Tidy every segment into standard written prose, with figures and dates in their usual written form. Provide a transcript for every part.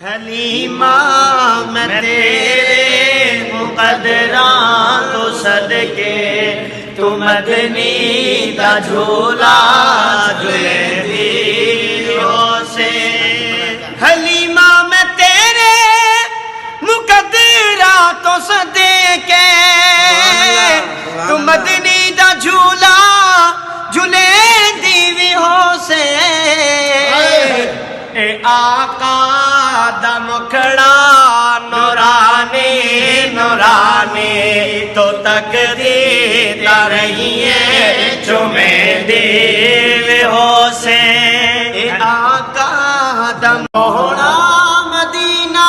हलीमा मैं तेरे मुकद्दरा तो सदके तू मदनी दा झूला झूलेंदी हो से। हलीमा मैं तेरे मुकद्दरा तो सदके तू मदनी दा झूला झूलेंदी भी हो से। ए आका दा मुखड़ा नूरानी नूरानी तो तकदीर रही है चुमे देव हो से। ए आका दा मुखड़ा मदीना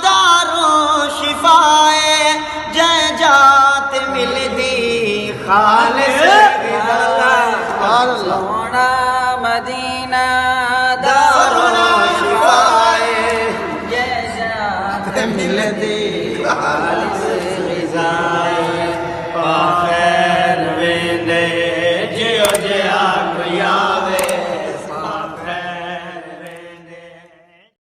दारो शिफाए जय जात मिलदी खालिस सोना मदीना मिलदी खालिस